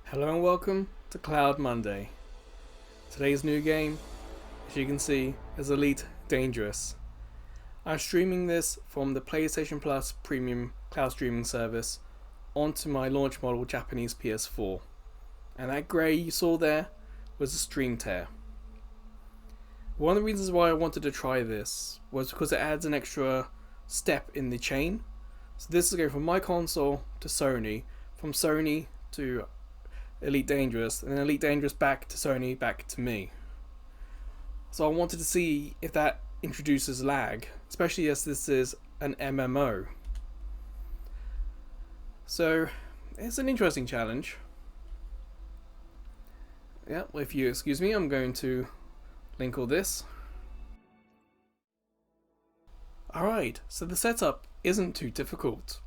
Hello and welcome to Cloud Monday. Today's new game, as you can see, is Elite Dangerous. I'm streaming this from the PlayStation Plus premium cloud streaming service onto my launch model Japanese PS4. And that grey you saw there was a stream tear. One of the reasons why I wanted to try this was because it adds an extra step in the chain. So this is going from my console to Sony, from Sony to Elite Dangerous, and then Elite Dangerous back to Sony, back to me. So I wanted to see if that introduces lag, especially as this is an MMO. So it's an interesting challenge. Yeah, if you excuse me, I'm going to link all this. Alright, so the setup isn't too difficult.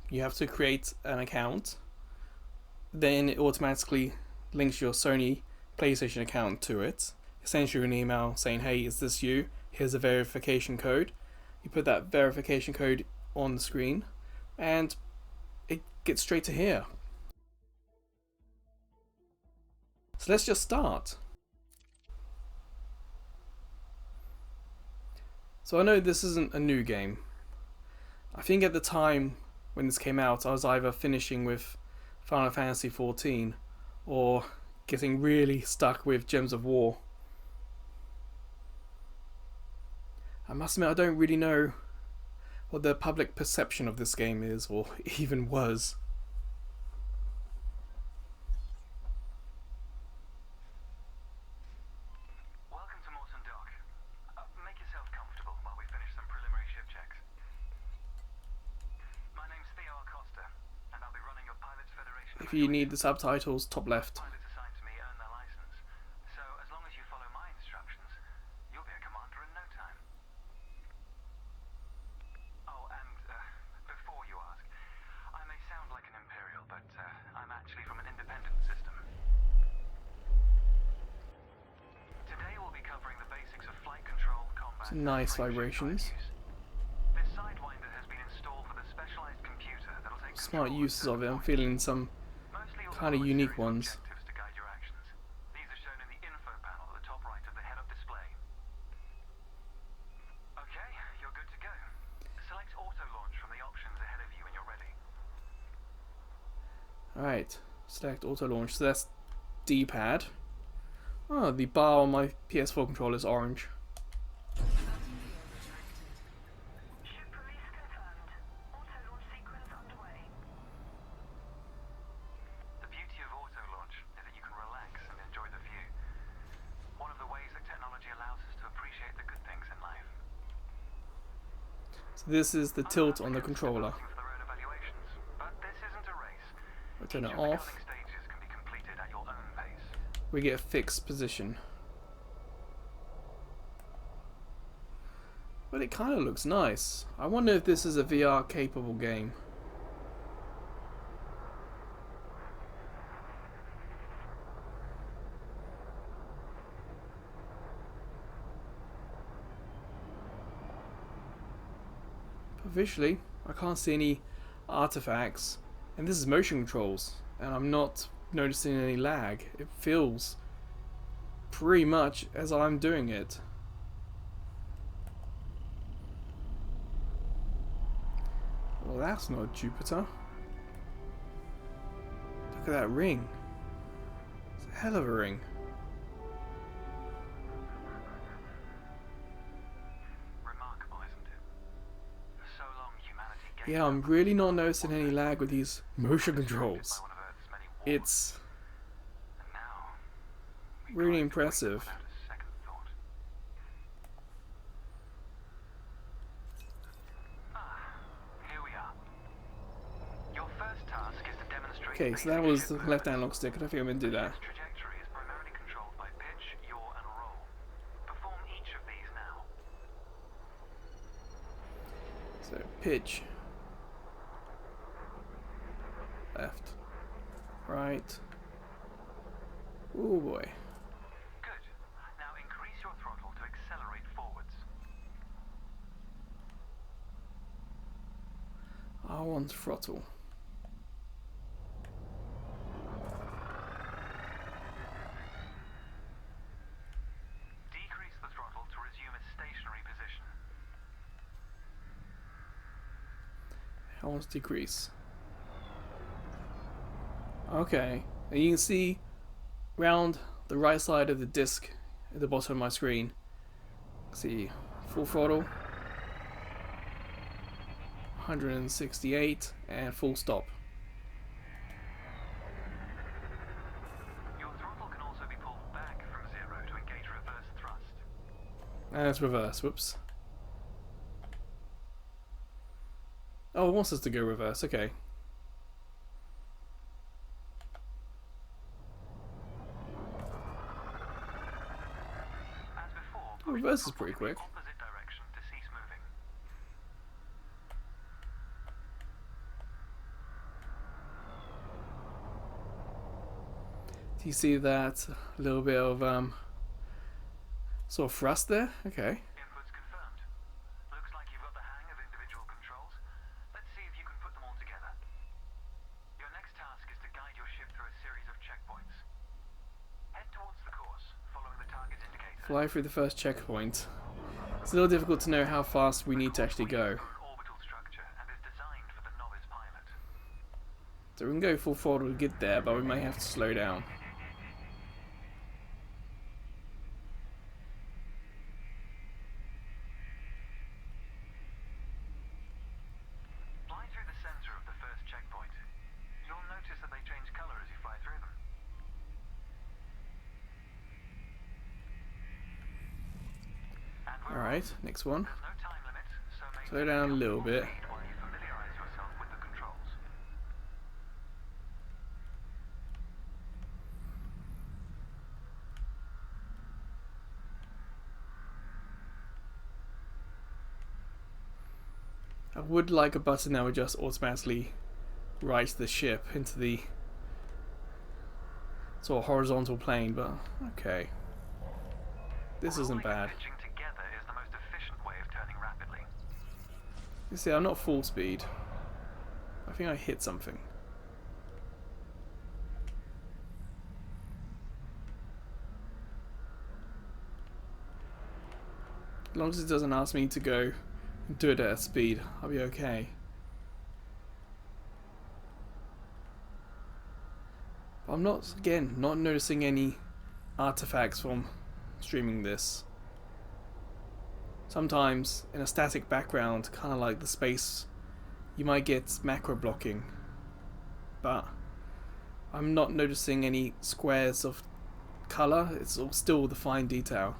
You have to create an account. Then it automatically links your Sony PlayStation account to it. It sends you an email saying, hey, is this you? Here's a verification code. You put that verification code on the screen and it gets straight to here. So let's just start. So I know this isn't a new game. I think at the time when this came out, I was either finishing with Final Fantasy XIV or getting really stuck with Gems of War. I must admit I don't really know what the public perception of this game is, or even was. If you need the subtitles, top left. Some nice vibrations. Smart uses of it. I'm feeling some kind of unique ones. Alright, select auto launch. So that's D-pad. Oh, the bar on my PS4 controller is orange. So this is the tilt on the controller. I turn it off. We get a fixed position. But it kind of looks nice. I wonder if this is a VR capable game. But visually, I can't see any artifacts. And this is motion controls. And I'm not noticing any lag. It feels pretty much as I'm doing it. Well, that's not Jupiter. Look at that ring. It's a hell of a ring. Yeah, I'm really not noticing any lag with these motion controls. It's really impressive. Okay, so that was the left analog stick. I don't think I'm going to do that. So, pitch. Left. Right. Oh boy. Good. Now increase your throttle to accelerate forwards. R1 throttle. How much decrease? Okay, and you can see round the right side of the disc at the bottom of my screen. See, full throttle, 168, and full stop. Your throttle can also be pulled back from 0 to engage reverse thrust. And it's reverse, whoops. Oh, it wants us to go reverse, okay. As before, Oh, reverse is pretty quick. opposite direction to cease moving. Do you see that little bit of sort of thrust there? Okay. Inputs confirmed. Looks like you've got the hang of individual controls. Let's see if you can put them all together. Your next task is to guide your ship through a series of checkpoints. Head towards the course, following the target indicator. Fly through the first checkpoint. It's a little difficult to know how fast we need to actually go. An orbital structure and is designed for the novice pilot. So we can go full throttle to get there, but we may have to slow down. Fly through the center of the first checkpoint. You'll notice that they change color as you fly through them. And we're Alright, next one. There's no time limit, so make Slow down a little bit. while you familiarize yourself with the controls. I would like a button that would just automatically right the ship into the sort of horizontal plane, but okay. This isn't Rolling and bad. pitching together is the most efficient way of turning rapidly. You see, I'm not full speed. I think I hit something. As long as it doesn't ask me to go and do it at speed, I'll be okay. But I'm not, again, not noticing any artifacts from streaming this. Sometimes in a static background, kind of like the space, you might get macro blocking, but I'm not noticing any squares of color. It's all still the fine detail.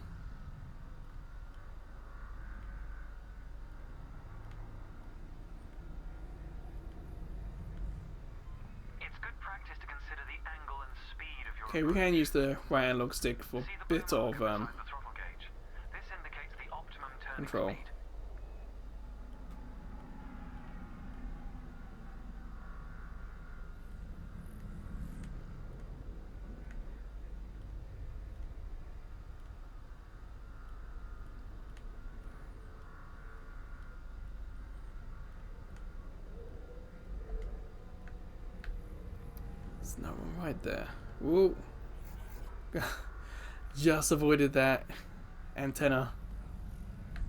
It's good practice to consider the angle and speed of your Okay, we can use the right analog stick for See a the bit blue of mark beside the throttle gauge. This indicates the optimum turning control. speed. There's no one right there. Whoa. Just avoided that antenna.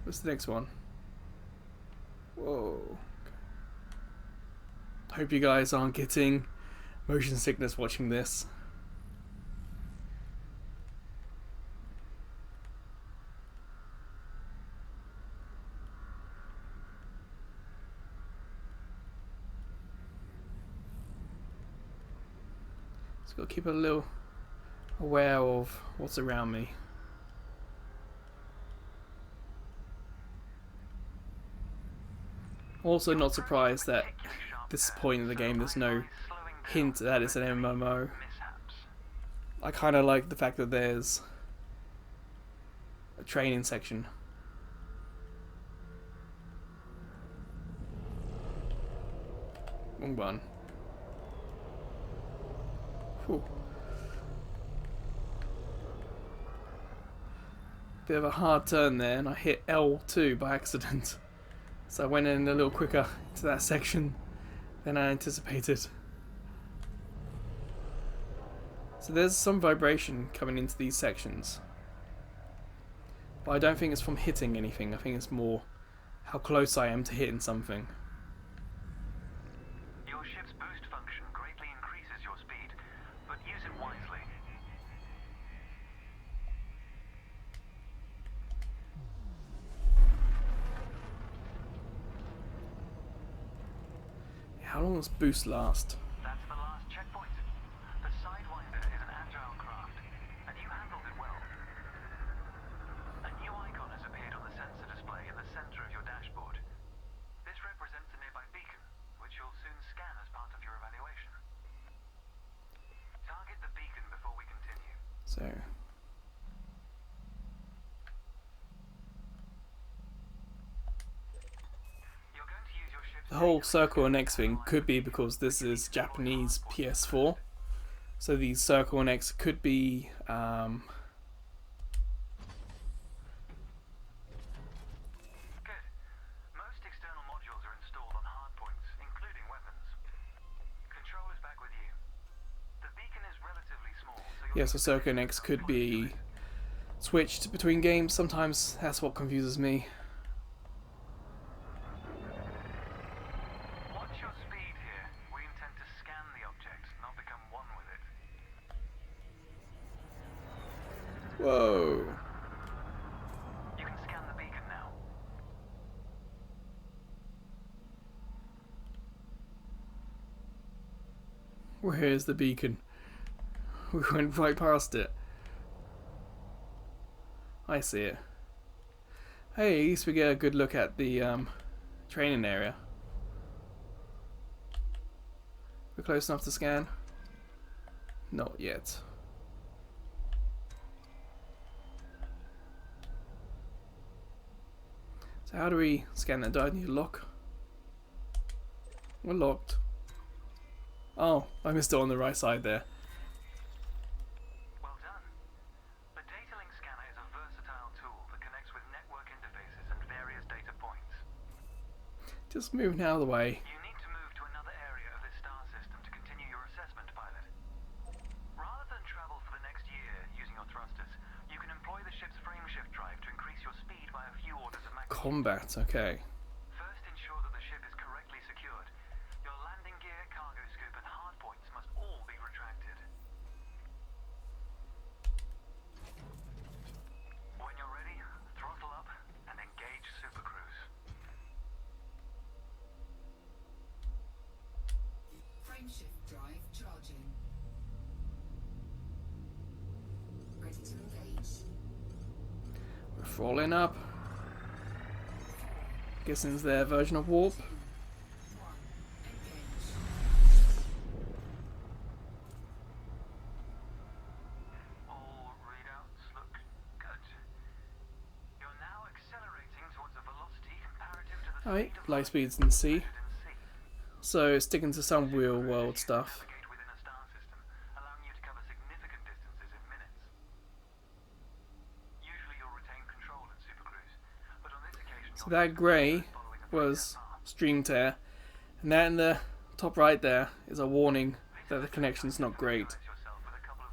What's the next one? Whoa. Hope you guys aren't getting motion sickness watching this. Just gotta keep a little aware of what's around me. Also not surprised that at this point in the game there's no hint that it's an MMO. Mishaps. I kind of like the fact that there's a training section. Wrong one. Whew. Bit of a hard turn there, and I hit L2 by accident. So I went in a little quicker to that section than I anticipated. So there's some vibration coming into these sections. But I don't think it's from hitting anything. I think it's more how close I am to hitting something. How long does boost last? That's the last checkpoint. The Sidewinder is an agile craft, and you handled it well. A new icon has appeared on the sensor display in the center of your dashboard. This represents a nearby beacon, which you'll soon scan as part of your evaluation. Target the beacon before we continue. So You're going to use your ship's the whole circle and X thing could be because this is Japanese PS4. So the circle and X could be Good. Most external modules are installed on hardpoints, including weapons. Control is back with you. The beacon is relatively small, so you'll yeah, so circle and X could be switched between games. Sometimes that's what confuses me. watch your speed here. We intend to scan the object, not become one with it. Whoa. You can scan the beacon now. Where is the beacon? We went right past it. I see it. Hey, at least we get a good look at the training area. We're close enough to scan? Not yet. So how do we scan that? Do I need a lock? We're locked. Oh, I missed it on the right side there. Well done. The data link scanner is a versatile tool that connects with network interfaces and various data points. Just moving out of the way. You need to move to another area of this star system to continue your assessment, pilot. Rather than travel for the next year using your thrusters, you can employ the ship's frameshift drive to increase your speed by a few orders of magnitude. Combat, okay. First, ensure that the ship is correctly secured. Your landing gear, cargo scoop, and hardpoints must all be retracted. When you're ready, throttle up and engage Super Cruise. Frameshift drive charging. Ready to engage. We're falling up. Guessing it's their version of warp. 1. Engage. All readouts look good. You're now accelerating towards a velocity comparative to the Alright, speed of light light speeds in C. in C. So sticking to some real world stuff. Navigate within a star system, allowing you to cover significant distances in minutes. Usually you'll retain control in Super Cruise, but on this occasion So that grey was stream tear, and that in the top right there is a warning that the connection's not great.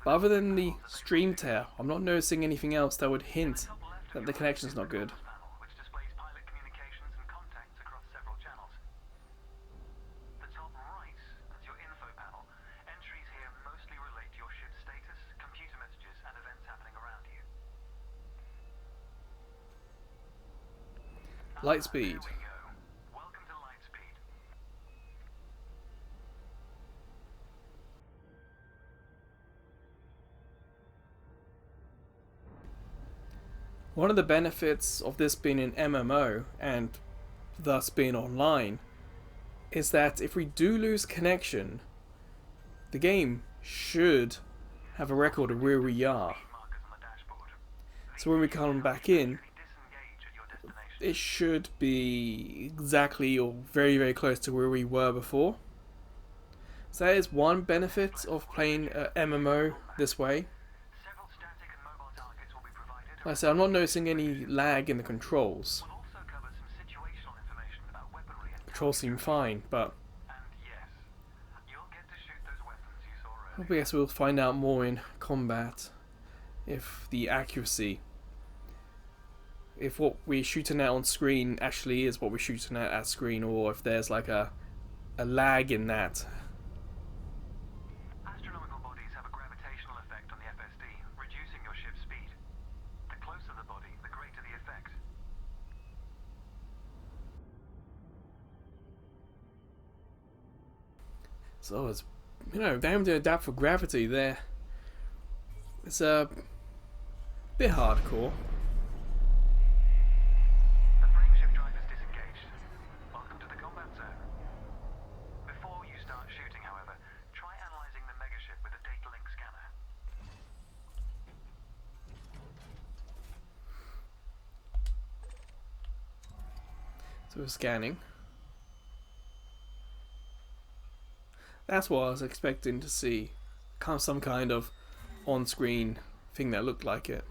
But other than the stream tear, I'm not noticing anything else that would hint that the connection's not good. which displays pilot communications and contacts across several channels. The top right is your info panel. Entries here mostly relate to your ship's status, computer messages, and events happening around you. Light speed. There we go. Welcome to light speed. One of the benefits of this being an MMO and thus being online is that if we do lose connection, the game should have a record of where we are. Markers on the dashboard. So when we come back in, Disengage at your destination. it should be exactly or very, very close to where we were before. So that is one benefit of playing MMO this way. Several static and mobile targets will be provided. Like I said, I'm not noticing any lag in the controls. We'll also cover some situational information about weaponry and Controls seem fine, but And yes, you'll get to shoot those weapons you saw earlier. I guess we'll find out more in combat. If the accuracy, if what we're shooting at on screen actually is what we're shooting at screen, or if there's like a lag in that. Astronomical bodies have a gravitational effect on the FSD, reducing your ship's speed. The closer the body, the greater the effect. So it's, they're having to adapt for gravity there. It's a bit hardcore. The frameshift drive is disengaged. Welcome to the combat zone. Before you start shooting, however, try analyzing the megaship with a data link scanner. So we're scanning. That's what I was expecting to see. Some kind of on-screen thing that looked like it.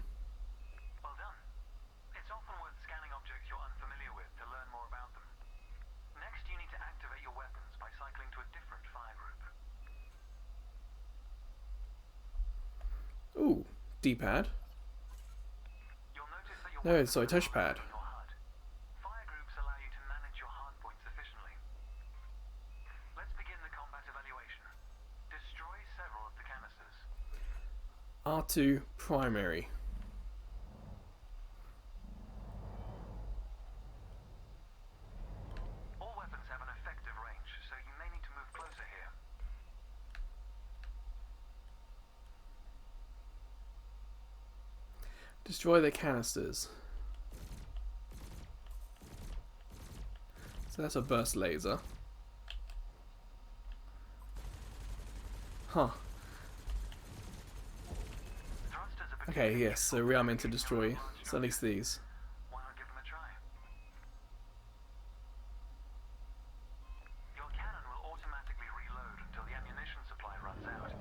Well done. It's often worth scanning objects you're unfamiliar with to learn more about them. Next, you need to activate your weapons by cycling to a different fire group. Ooh, D-pad. You'll notice that your No, weapons sorry, are touchpad. on your HUD. Fire groups allow you to manage your hard points efficiently. Let's begin the combat evaluation. Destroy several of the canisters. R2 primary. All weapons have an effective range, so you may need to move closer here. Destroy the canisters. So that's a burst laser. Huh. Thrusters are Okay, particularly yes, so useful we are for meant to engaging destroy your advanced at least these. Why not give them a try? Your cannon will automatically reload until the ammunition supply runs out.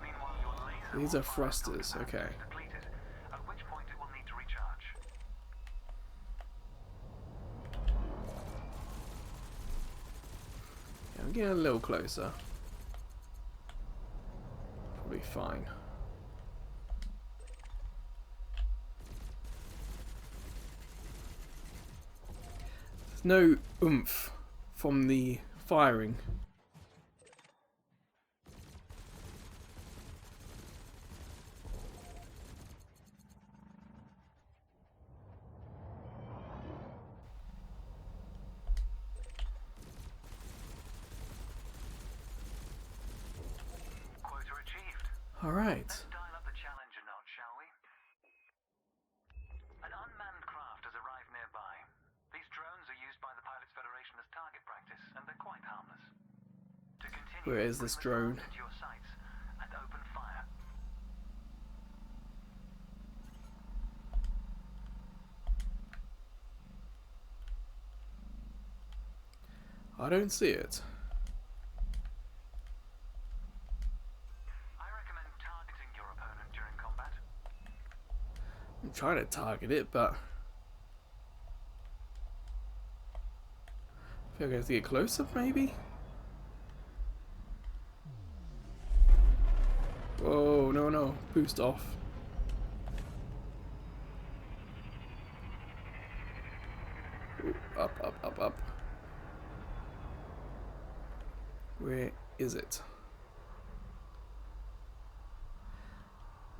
Meanwhile, your laser These will are fire until thrusters, capacity okay. is depleted, at which point it will need to recharge. Yeah, I'm getting a little closer. Probably fine. There's no oomph from the firing. Quota achieved. Alright. Let's dial up the challenge a notch, shall we? An unmanned craft has arrived nearby. These drones are used by the Pilots Federation as target practice, and they're quite harmless. To continue, Where is this bring the drone? craft into your sights and open fire. I don't see it. I recommend targeting your opponent during combat. I'm trying to target it, but I feel like I have to get closer, maybe? Whoa, no, no. Boost off. Ooh, up, up, up, up. Where is it?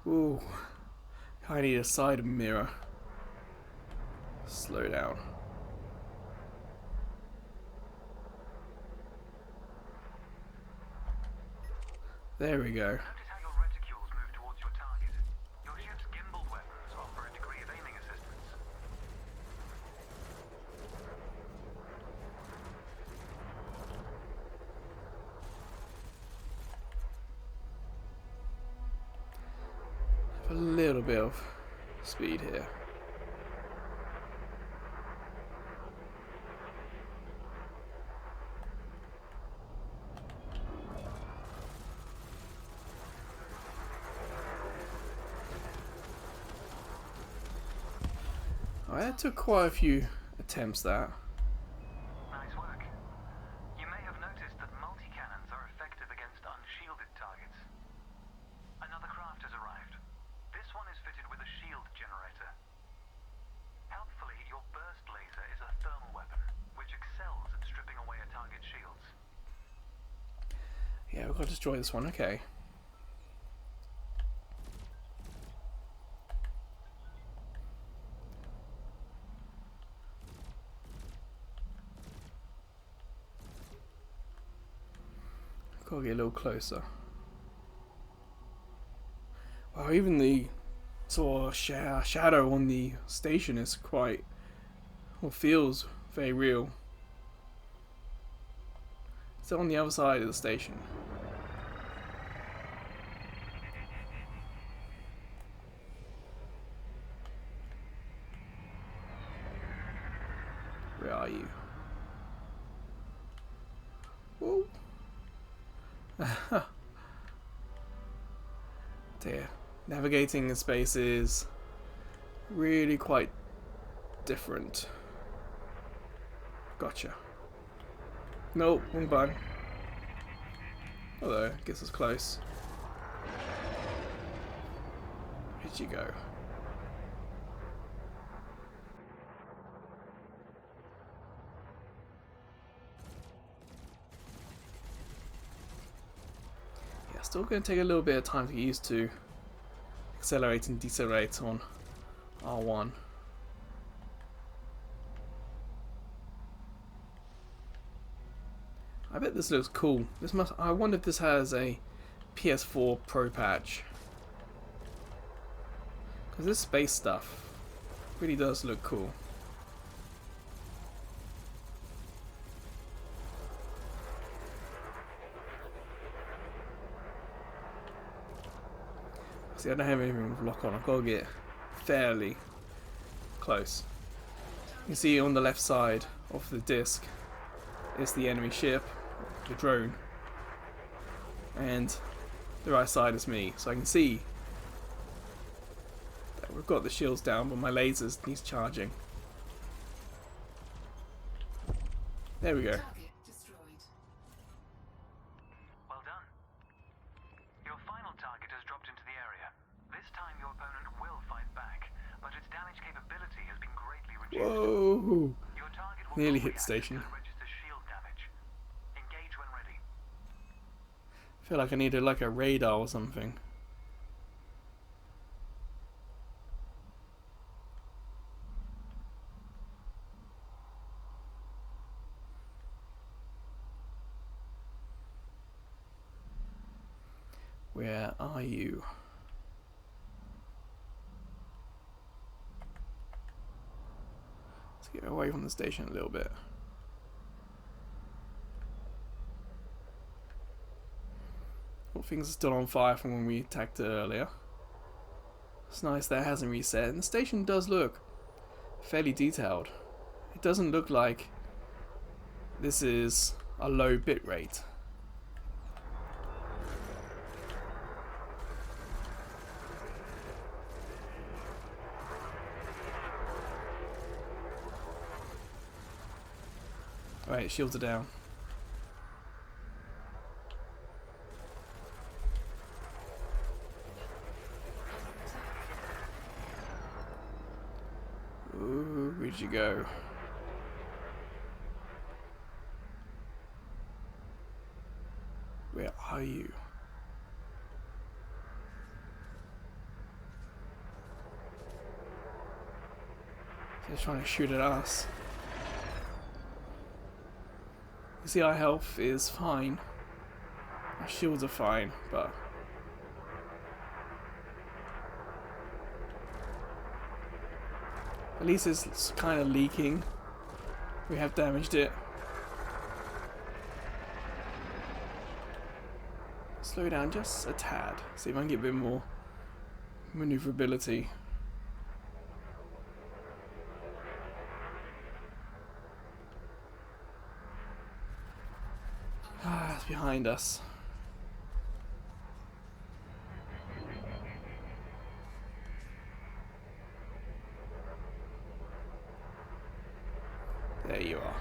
Ooh. I need a side mirror. Slow down. There we go. Notice how your reticules move towards your target. Your ship's gimbaled weapons offer a degree of aiming assistance. Have a little bit of speed here. Alright, that took quite a few attempts, that. Nice work. You may have noticed that multi-cannons are effective against unshielded targets. Another craft has arrived. This one is fitted with a shield generator. Helpfully, your burst laser is a thermal weapon, which excels at stripping away a target's shields. Yeah, we've got to destroy this one, okay. Gotta get a little closer. Wow, even the sort of shadow on the station is quite, or feels very real. It's on the other side of the station. Where are you? Whoa. Dear. Navigating in space is really quite different. Gotcha. Nope, wrong button. Although, I guess it's close. Where'd you go? Yeah, still going to take a little bit of time to get used to accelerate and decelerate on R1. I bet this looks cool. I wonder if this has a PS4 Pro patch. Because this space stuff really does look cool. See, I don't have anything with lock on. I've got to get fairly close. You can see on the left side of the disc is the enemy ship, the drone, and the right side is me. So I can see that we've got the shields down, but my lasers needs charging. There we go. Target destroyed. Well done. Your final target has dropped into the area. This time your opponent will fight back, but its damage capability has been greatly reduced. Whoa! Your target will Nearly not hit the react station. until it registers shield damage. Engage when ready. I feel like I needed like a radar or something. Where are you? Let's get away from the station a little bit. Well, things are still on fire from when we attacked it earlier. It's nice that it hasn't reset, and the station does look fairly detailed. It doesn't look like this is a low bit rate. Alright, shields are down. Ooh, where'd you go? Where are you? They're trying to shoot at us. You see, our health is fine. Our shields are fine, but at least it's kind of leaking. We have damaged it. Slow down just a tad. See if I can get a bit more maneuverability. Ah, it's behind us. There you are.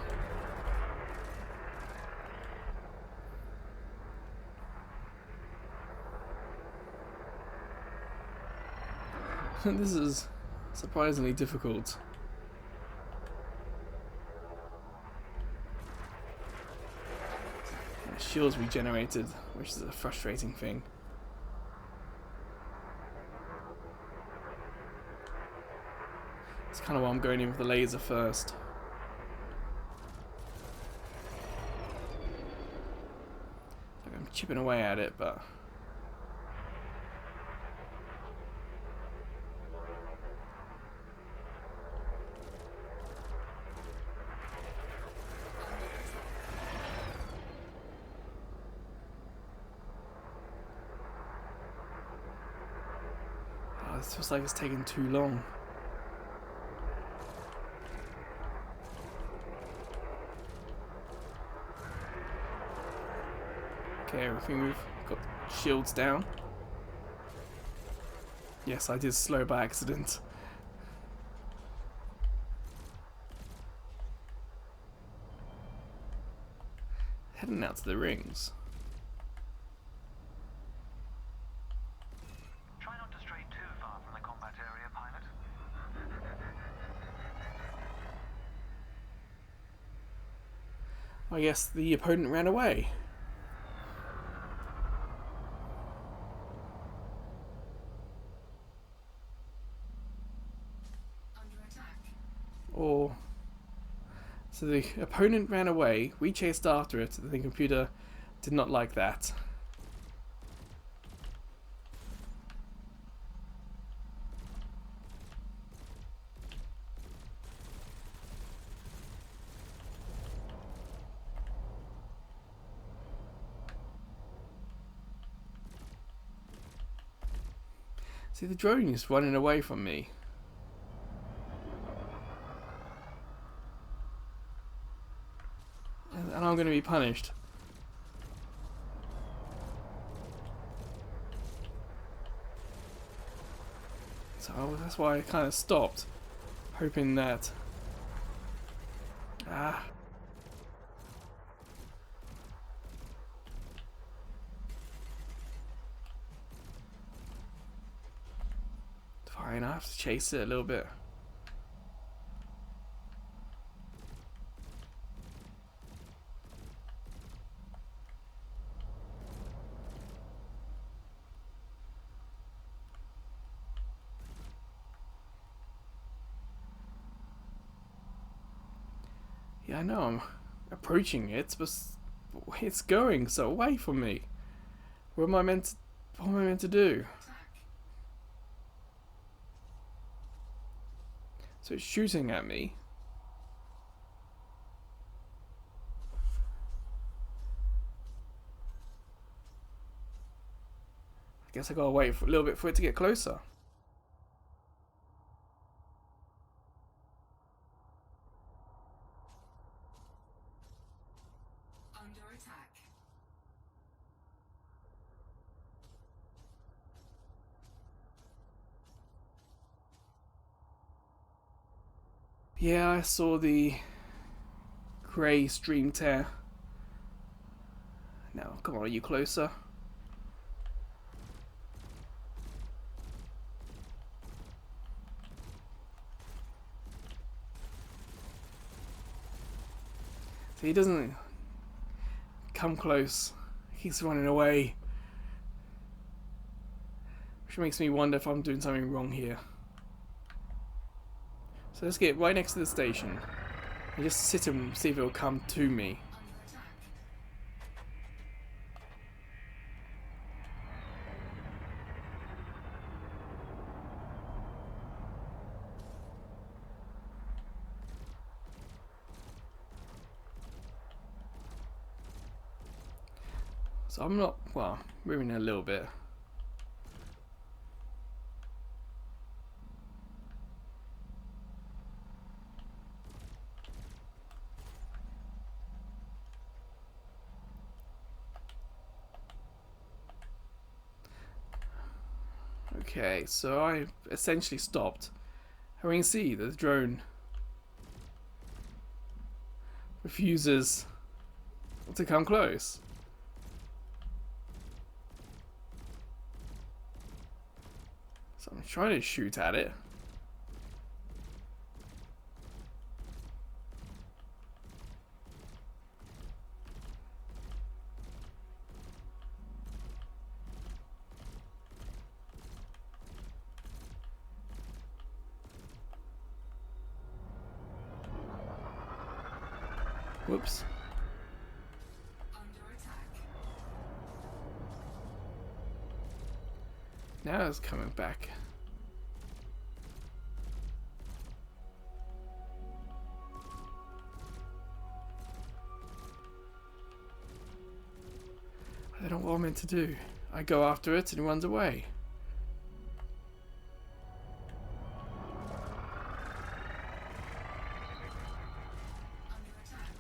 This is surprisingly difficult. My shield's regenerated, which is a frustrating thing. It's kind of why I'm going in with the laser first. Like I'm chipping away at it, but oh, this feels like it's taking too long. Okay, everything we've got shields down. Yes, I did slow by accident. Heading out to the rings. Try not to stray too far from the combat area, pilot. I guess the opponent ran away. Under attack. Or so the opponent ran away, we chased after it, and the computer did not like that. See, the drone is running away from me. And I'm going to be punished. So that's why I kind of stopped, hoping that... Ah. Fine, I have to chase it a little bit. Yeah, I know I'm approaching it, but it's going so away from me. What am I meant to do? Attack. So it's shooting at me. I guess I gotta wait for a little bit for it to get closer. Under attack. Yeah, I saw the grey stream tear. Now, come on, are you closer? See, he doesn't come close. He keeps running away. Which makes me wonder if I'm doing something wrong here. So let's get right next to the station and just sit and see if it'll come to me. Under attack. So I'm not, well, moving a little bit. Okay, so I essentially stopped. And we can see that the drone refuses to come close. So I'm trying to shoot at it. Whoops. Under attack. Now it's coming back. I don't know what I'm meant to do. I go after it and it runs away. Under attack.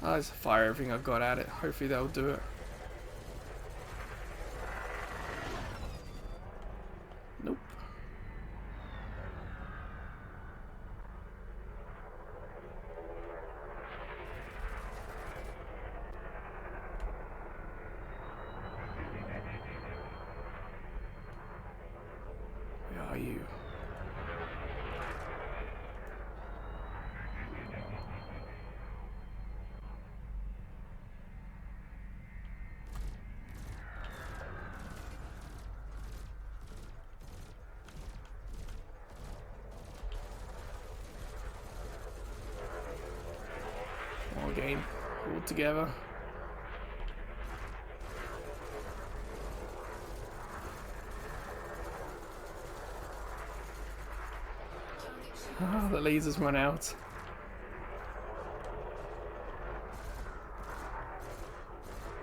I'll just fire everything I've got at it. Hopefully that'll do it. Nope. Where are you? More game. All together. Ah, the lasers run out.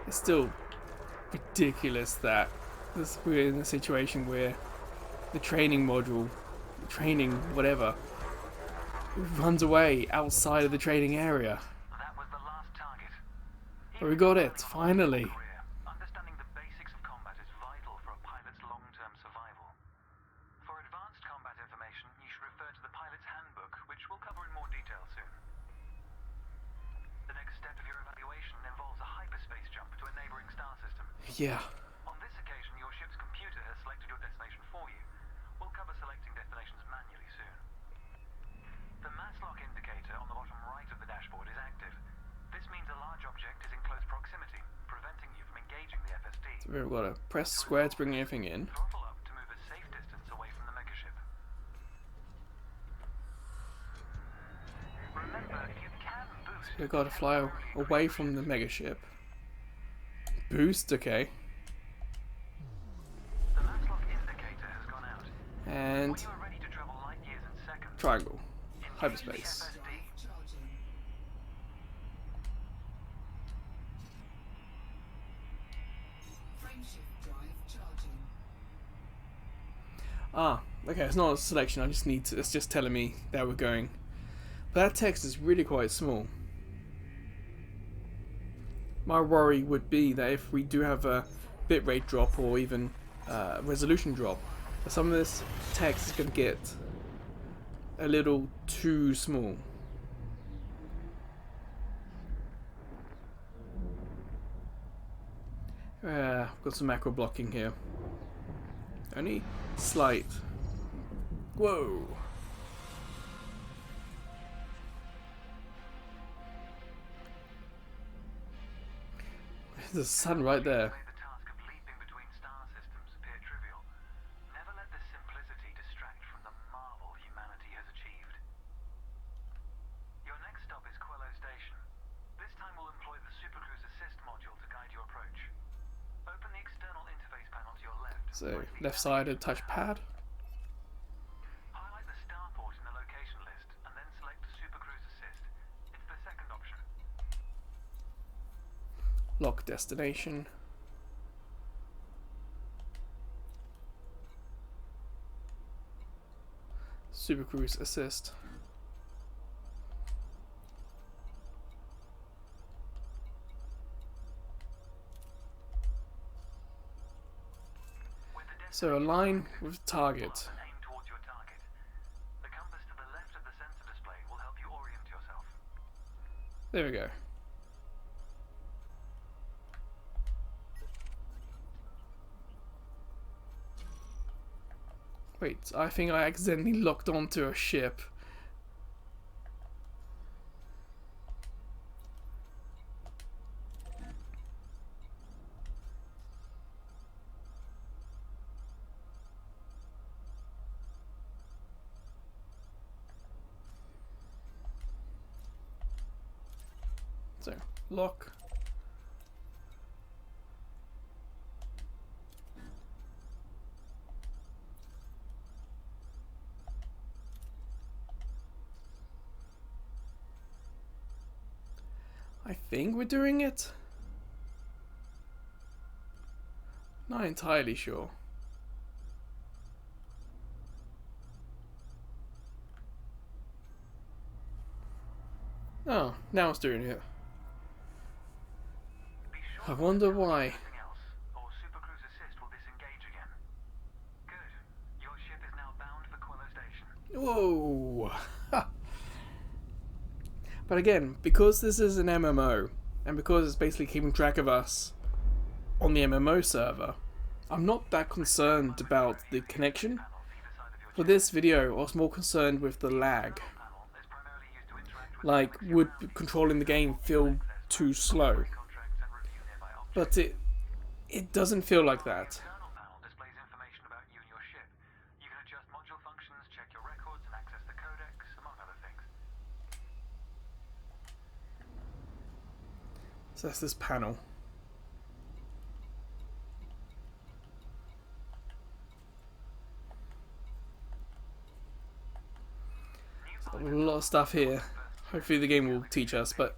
It's still ridiculous that we're in a situation where the training module, training whatever, runs away outside of the training area. That was the last target. But we got it, finally. Career, understanding the basics of combat is vital for a pilot's long-term survival. For advanced combat information, you should refer to the pilot's handbook, which we'll cover in more detail soon. The next step of your evaluation involves a hyperspace jump to a neighboring star system. Yeah. On this occasion, your ship's computer has selected your destination for you. We'll cover selecting destinations manually soon. The mass lock indicator on the bottom right of the dashboard is active. This means a large object is in close proximity, preventing you from engaging the FSD. So we've got to press square to bring everything in. Throttle up to move a safe distance away from the megaship. Remember, you can boost. We've got to fly away from the megaship. Boost, okay. The mass lock indicator has gone out. And When you are ready to travel light years in seconds, triangle. engage the Hyperspace. FSD. Drive charging. Frameshift drive charging. Ah, okay, it's not a selection, I just need to, it's just telling me that we're going. But that text is really quite small. My worry would be that if we do have a bitrate drop or even resolution drop, that some of this text is going to get a little too small. I've got some macro blocking here. Only slight. Whoa. There's the sun right there. Made the task of leaping between star systems appear trivial. Never let this simplicity distract from the marvel humanity has achieved. Your next stop is Quello Station. This time we'll employ the Supercruise Assist module to guide your approach. Open the external interface panel to your left. So left-sided touchpad. Highlight the starport in the location list and then select Supercruise Assist. It's the second option. Lock destination. Supercruise assist. With the So align with target. and aim towards your target. The compass to the left of the sensor display will help you orient yourself. There we go. Wait, I think I accidentally locked onto a ship. So, lock. I think we're doing it. Not entirely sure. Oh, now it's doing it. Be sure I not to wonder tell me why. anything else, or Supercruise Assist will disengage again. Good. Your ship is now bound for Quello Station. Whoa! But again, because this is an MMO, and because it's basically keeping track of us on the MMO server, I'm not that concerned about the connection. Panel either side of your For chip. this video, I was more concerned with the lag. Panel is primarily used to interact with Like, galaxy would around you. controlling the game feel too slow? Contracts and review nearby objects. But it doesn't feel like that. The internal panel displays information about you and your ship. You can adjust module functions, check your records, and access the codex, among other things. So that's this panel. A lot of stuff here. Hopefully the game will teach us, but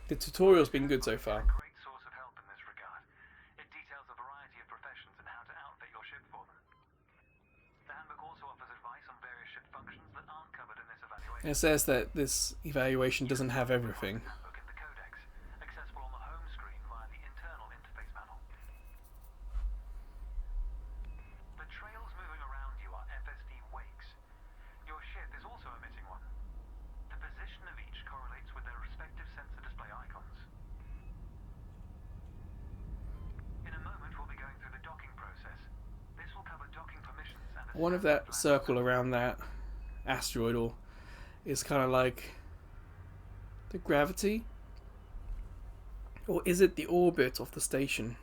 the tutorial's been good so far. Great source of help in this regard. It details a variety of professions and how to outfit your ship for them. The handbook also offers advice on various ship functions that aren't covered in this evaluation. It says that this evaluation doesn't have everything. Handbook in the codex, accessible on the home screen via the internal interface panel. The trails moving around you are FSD wakes. Your ship is also emitting one. The position of each correlates with their respective sensor display icons. In a moment, we'll be going through the docking process. This will cover docking permissions and I wonder if that circle around that asteroid is kind of like the gravity, or is it the orbit of the station?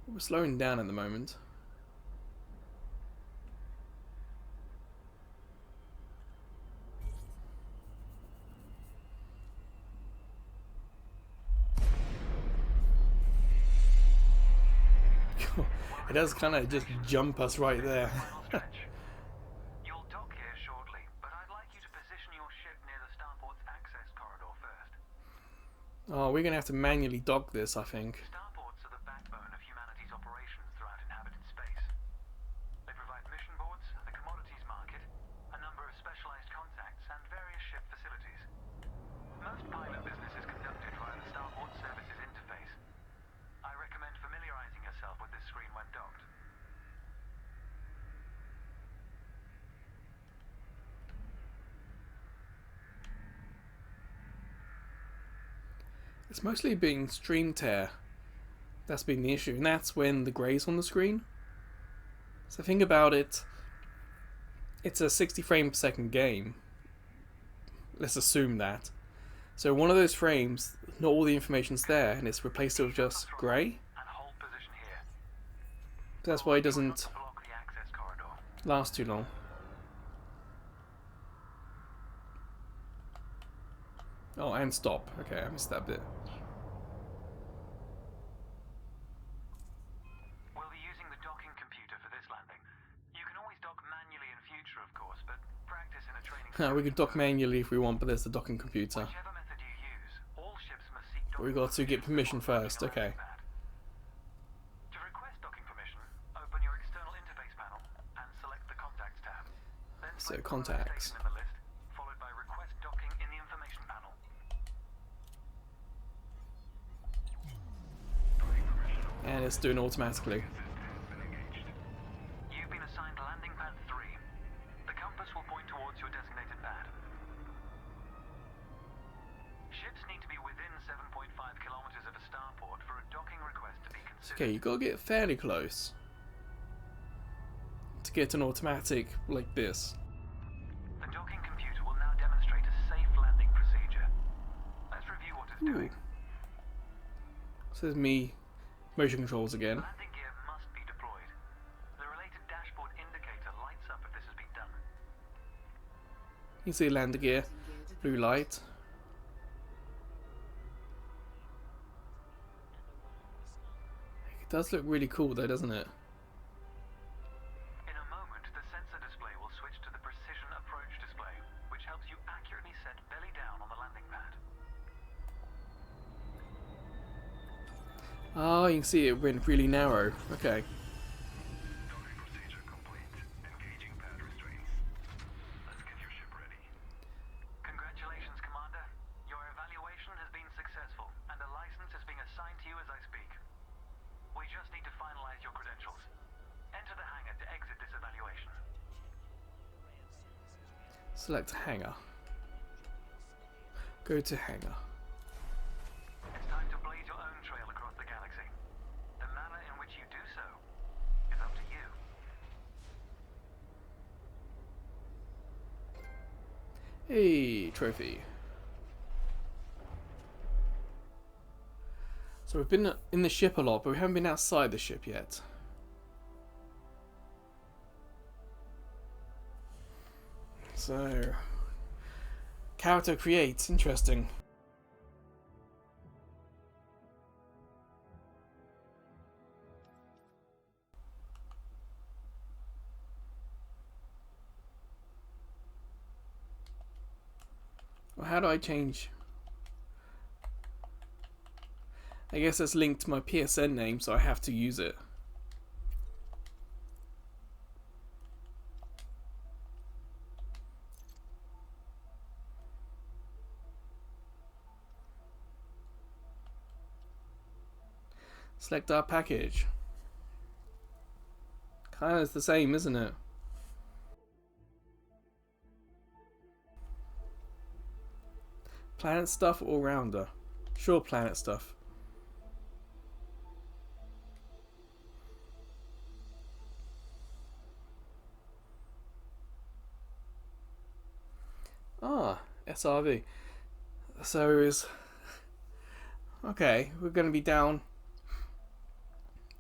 We're slowing down at the moment. It does kind of just jump us right there. stretch. You'll dock here shortly, but I'd like you to position your ship near the starport's access corridor first. Oh, we're gonna have to manually dock this, I think. Starports are the backbone of humanity's operations throughout inhabited space. They provide mission boards, the commodities market, a number of specialized contacts, and various ship facilities. Most pilot business is conducted via the Starport Services interface. I recommend familiarizing yourself with this screen when docked. It's mostly being stream tear. That's been the issue, and that's when the gray's on the screen. So think about it. It's a 60 frame per second game. Let's assume that. So one of those frames, not all the information's there, and it's replaced with just grey. And hold position here. That's why it doesn't Block the access corridor. last too long. Oh, and stop. Okay, I missed that bit. We'll be using the docking computer for this landing. You can always dock manually in future, of course, but practice in a training We can dock manually if we want, but there's the docking computer. Whichever method you use, all ships must seek docking We got to get permission first. Okay. To request docking permission, open your external interface panel and select the Contacts tab. Then So select contacts. Station in the list, followed by Request Docking in the information panel. And it's doing automatically. You've been assigned landing pad 3. The compass will point towards your designated pad. Ships need to be within 7.5 kilometers of a starport for a docking request to be considered. Okay, you gotta get fairly close to get an automatic like this. The docking computer will now demonstrate a safe landing procedure. Let's review what it's doing. This is me, motion controls again. Landing gear must be deployed. The related dashboard indicator lights up if this has been done. You can see landing gear, blue light. It does look really cool though, doesn't it? In a moment, the sensor display will switch to the precision approach display. Oh, you can see it went really narrow. Okay. Docking procedure complete. Engaging pad restraints. Let's get your ship ready. Congratulations, Commander. Your evaluation has been successful, and a license is being assigned to you as I speak. We just need to finalize your credentials. Enter the hangar to exit this evaluation. Select hangar. Go to hangar. It's time to blaze your own trail across the galaxy. The manner in which you do so is up to you. Hey, trophy. So we've been in the ship a lot, but we haven't been outside the ship yet. So, character create, interesting. Well, how do I change? I guess it's linked to my PSN name, so I have to use it. Select our package. Kinda is the same, isn't it? Planet stuff or rounder? Sure, planet stuff. Ah, SRV. So is okay. We're gonna be down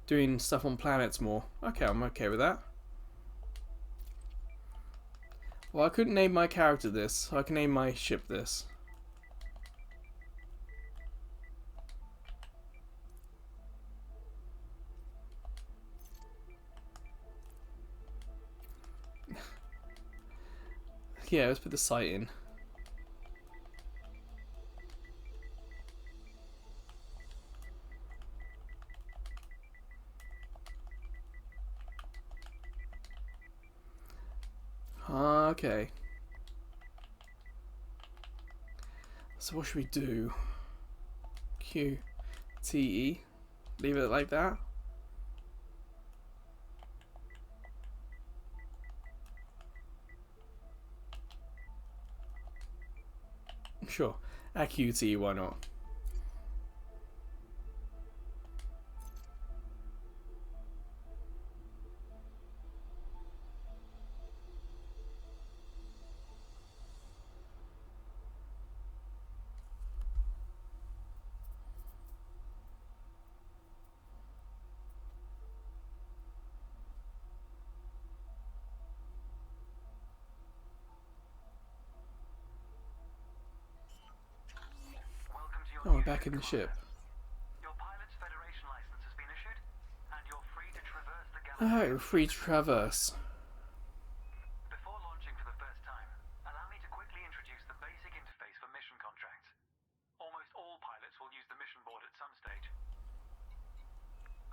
doing stuff on planets more. Okay, I'm okay with that. Well, I couldn't name my character this, so I can name my ship this. Yeah, let's put the site in. Okay. So what should we do? Q T E. Leave it like that. Sure. QT, why not? Welcome to your Oh, we're new back in the ship. Your pilot's Federation license has been issued, and you're free to traverse the galaxy. Oh, free to traverse. Before launching for the first time, allow me to quickly introduce the basic interface for mission contracts. Almost all pilots will use the mission board at some stage.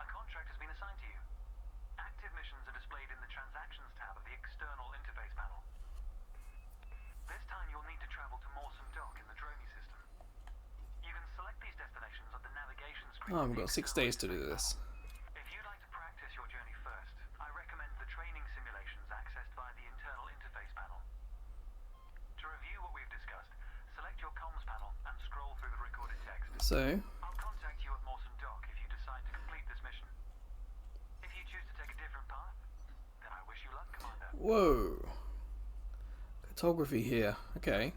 A contract has been assigned to you. Active missions are displayed in the Transactions tab of the external interface panel. This time you'll need to travel to Mawson Dock in the Dromi system. You can select these destinations on the navigation screen. Oh, we've got 6 days to do this. If you'd like to practice your journey first, I recommend the training simulations accessed via the internal interface panel. To review what we've discussed, select your comms panel and scroll through the recorded text. So, I'll contact you at Mawson Dock if you decide to complete this mission. If you choose to take a different path, then I wish you luck, Commander. whoa. Photography here. Okay.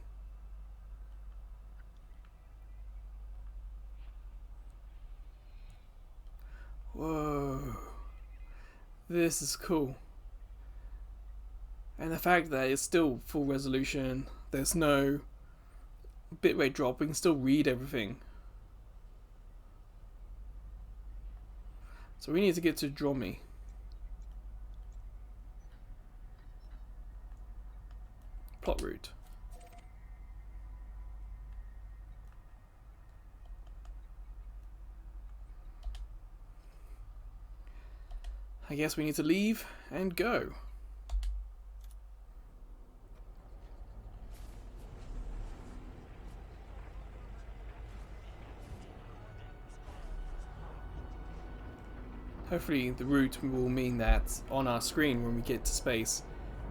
Whoa. This is cool. And the fact that it's still full resolution, there's no bitrate drop, we can still read everything. So we need to get to Dromi. Plot route. I guess we need to leave and go. Hopefully the route will mean that on our screen when we get to space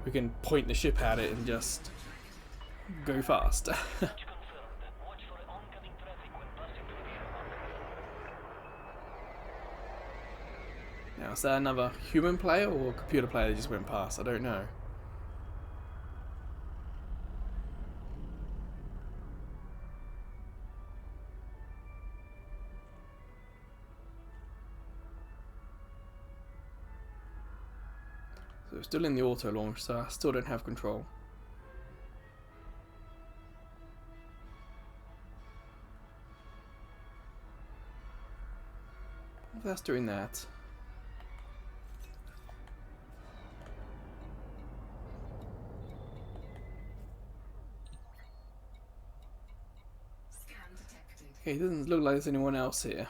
we can point the ship at it and just go fast. Now, is that another human player or a computer player that just went past? I don't know. So we're still in the auto launch, so I still don't have control. If that's doing that. Scan detected. Okay, it doesn't look like there's anyone else here.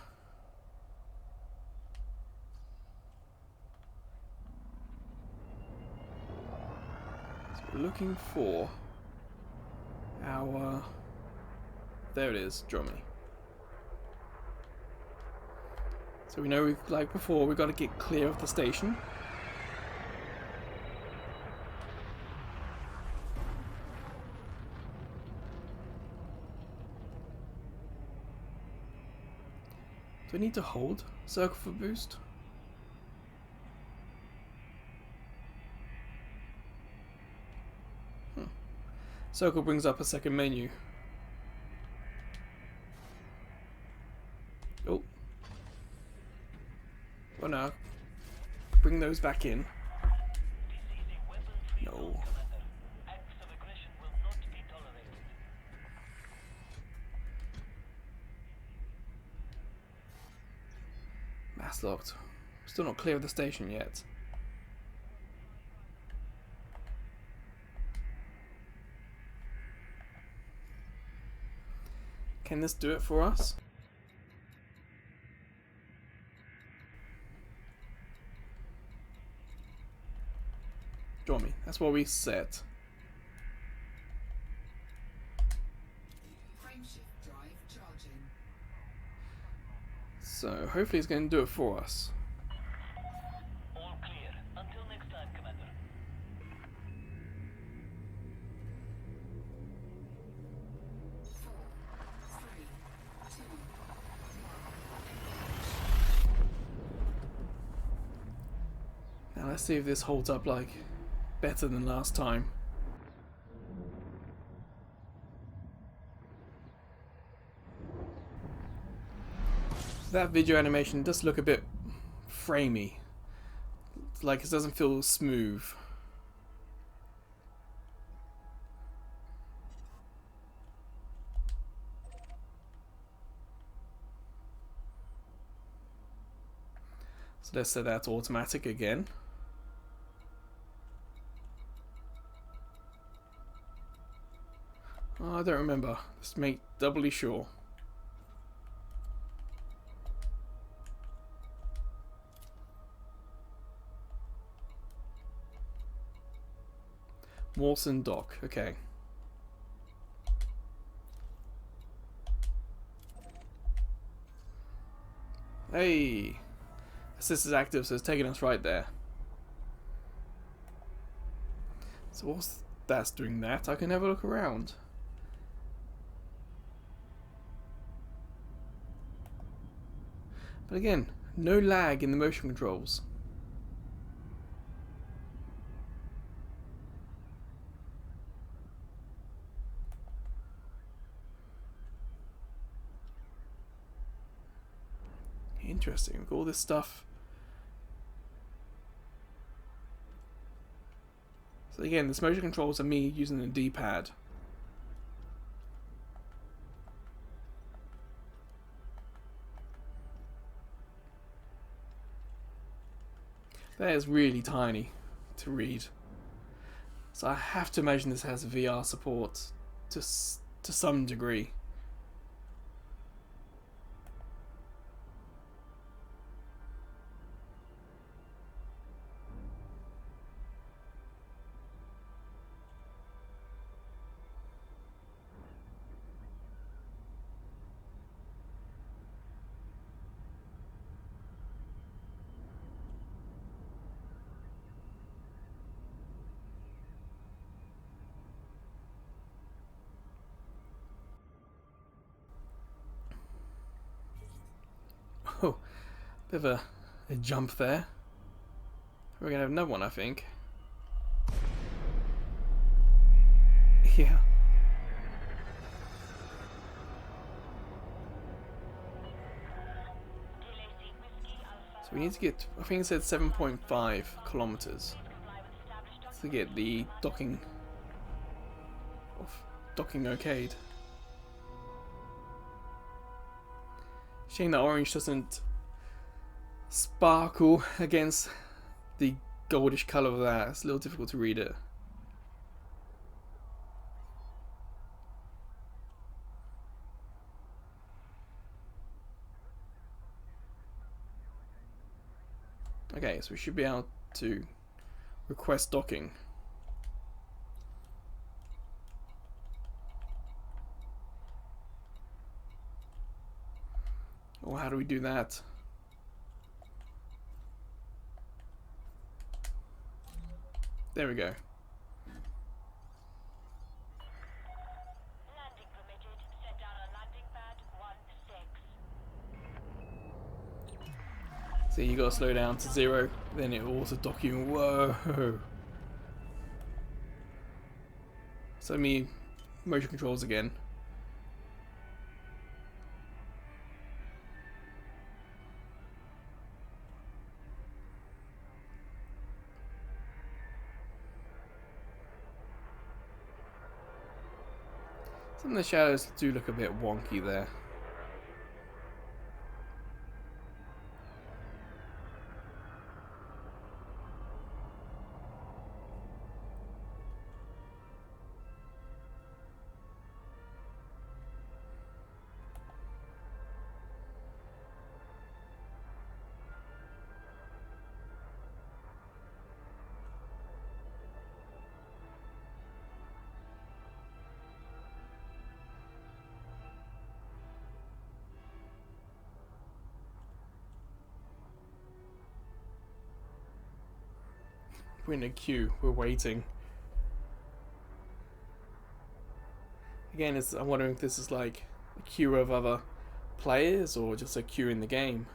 So we're looking for our... There it is, Drummy. So we know, like before, we've got to get clear of the station. Do I need to hold circle for boost? Circle brings up a second menu. Oh. Oh no. Bring those back in. No. Mass locked. Still not clear of the station yet. Can this do it for us? Join me. That's what we set. Frameshift drive charging. So hopefully it's going to do it for us. All clear. Until next time, Commander. 4, 3, 2, 1. Now let's see if this holds up like better than last time. That video animation does look a bit framey. It's like it doesn't feel smooth. So let's set that to automatic again. Oh, I don't remember. Let's make doubly sure. Mawson Dock, okay. Hey! Assist is active, so it's taking us right there. So what's that's doing that? I can have a look around. But again, no lag in the motion controls. Interesting, with all this stuff. So again, this motion controls are me using the D-pad. That is really tiny to read. So I have to imagine this has VR support to some degree. Oh, bit of a jump there. We're gonna have another one, I think. Yeah. So we need to get, I think it said 7.5 kilometers to get the docking arcade. Shame that orange doesn't sparkle against the goldish colour of that. It's a little difficult to read it. Okay, so we should be able to request docking. Or how do we do that? There we go. Landing permitted. Set down on landing pad 16. So you gotta slow down to 0, then it will auto dock you. Whoa! So me motion controls again. Some of the shadows do look a bit wonky there. We're in a queue, we're waiting. Again, I'm wondering if this is like a queue of other players or just a queue in the game.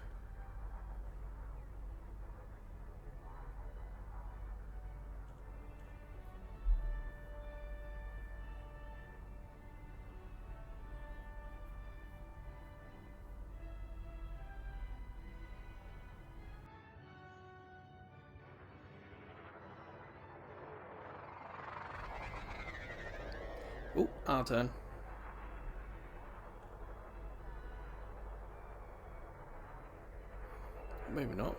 Oh, our turn. Maybe not.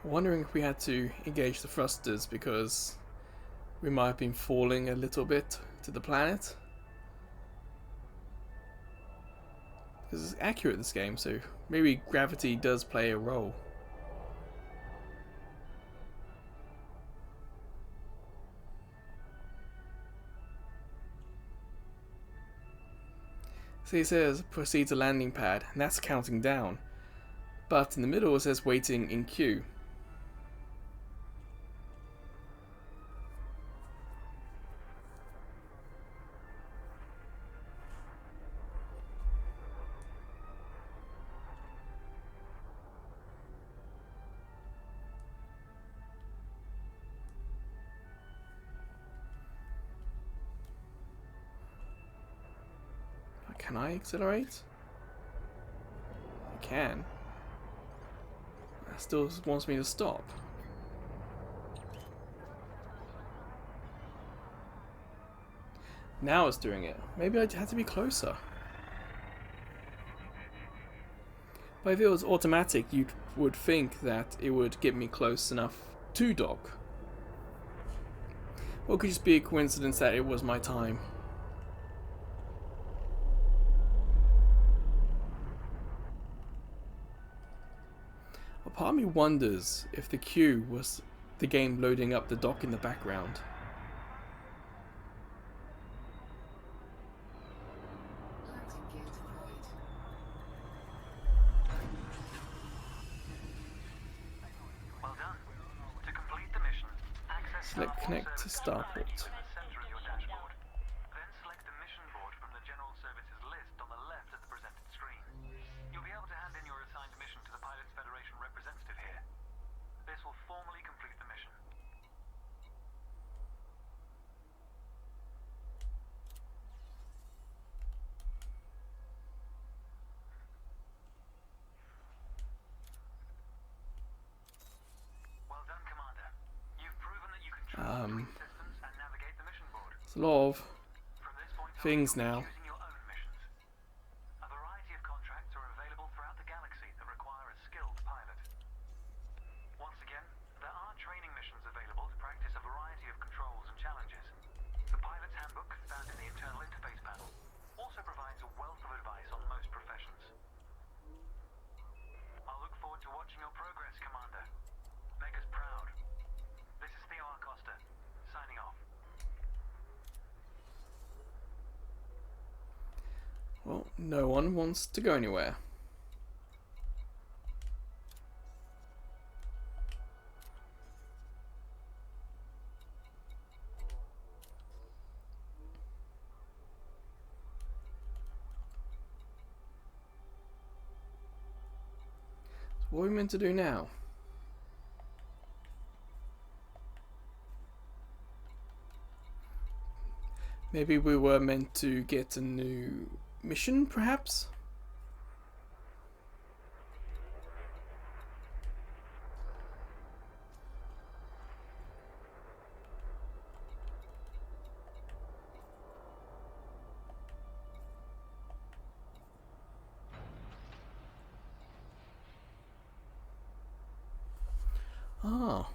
Wondering if we had to engage the thrusters because we might have been falling a little bit to the planet. Because it's accurate, this game, so maybe gravity does play a role. So it says proceed to landing pad, and that's counting down. But in the middle it says waiting in queue. Can I accelerate? I can. It still wants me to stop. Now it's doing it. Maybe I had to be closer. But if it was automatic, you would think that it would get me close enough to dock. Or it could just be a coincidence that it was my time. Part of me wonders if the queue was the game loading up the dock in the background. Landing gear deployed. Select connect to starport. In the center of your dashboard. Then select the mission board from the General Services list on the left of the presented screen. You'll be able to hand in your assigned mission to the Pilots Federation representative here. This will formally complete the mission. Well done, Commander. You've proven that you can troubleshoot systems and navigate the mission board. There's a lot of From this point on, things you'll be now. choosing your own missions. A variety of contracts are available throughout the galaxy that require a skilled pilot. Once again, there are training missions available to practice a variety of controls and challenges. The pilot's handbook, found in the internal interface panel, also provides a wealth of advice on most professions. I'll look forward to watching your progress, Commander. Make us proud. This is Theo Acosta, signing off. Well, no one wants to go anywhere. So what are we meant to do now? Maybe we were meant to get a new mission, perhaps? Ah.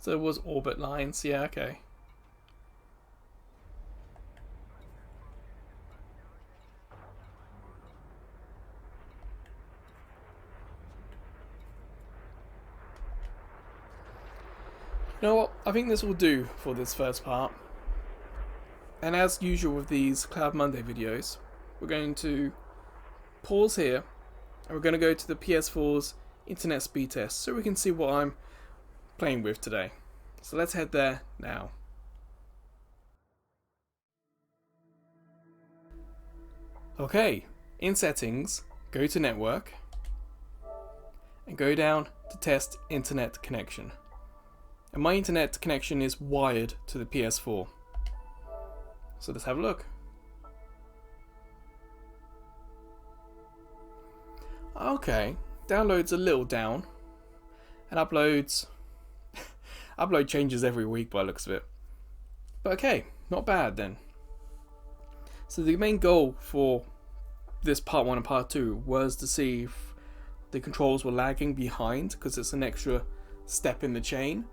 So it was orbit lines, yeah, okay. You know what, I think this will do for this first part. And as usual with these Cloud Monday videos, we're going to pause here and we're going to go to the PS4's internet speed test so we can see what I'm playing with today. So let's head there now. Okay, in settings, go to network and go down to test internet connection. And my internet connection is wired to the PS4. So let's have a look. Okay, download's a little down and upload changes every week by the looks of it. But okay, not bad then. So the main goal for this part 1 and part 2 was to see if the controls were lagging behind, because it's an extra step in the chain.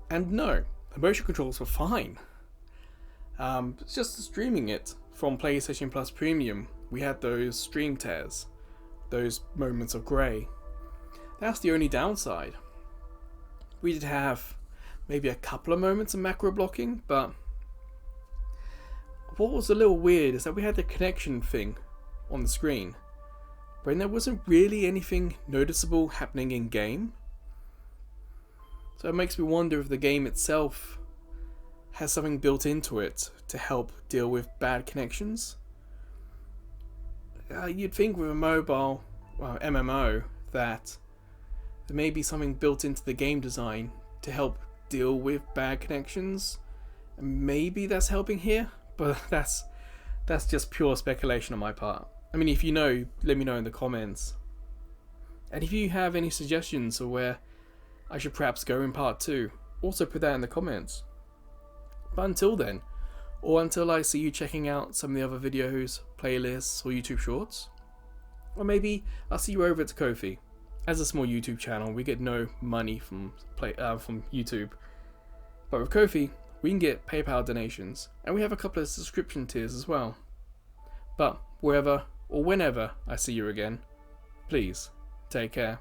And no, the motion controls were fine. It's just streaming it from PlayStation Plus Premium, we had those stream tears, those moments of grey. That's the only downside. We did have maybe a couple of moments of macro blocking, but what was a little weird is that we had the connection thing on the screen, but there wasn't really anything noticeable happening in game. So it makes me wonder if the game itself has something built into it to help deal with bad connections. You'd think with a mobile MMO that there may be something built into the game design to help deal with bad connections. And maybe that's helping here, but that's just pure speculation on my part. I mean, if you know, let me know in the comments. And if you have any suggestions of where I should perhaps go in part 2, also put that in the comments. But until then, or until I see you checking out some of the other videos, playlists, or YouTube shorts, or maybe I'll see you over at Ko-fi. As a small YouTube channel, we get no money from YouTube, but with Ko-fi, we can get PayPal donations, and we have a couple of subscription tiers as well. But wherever or whenever I see you again, please take care.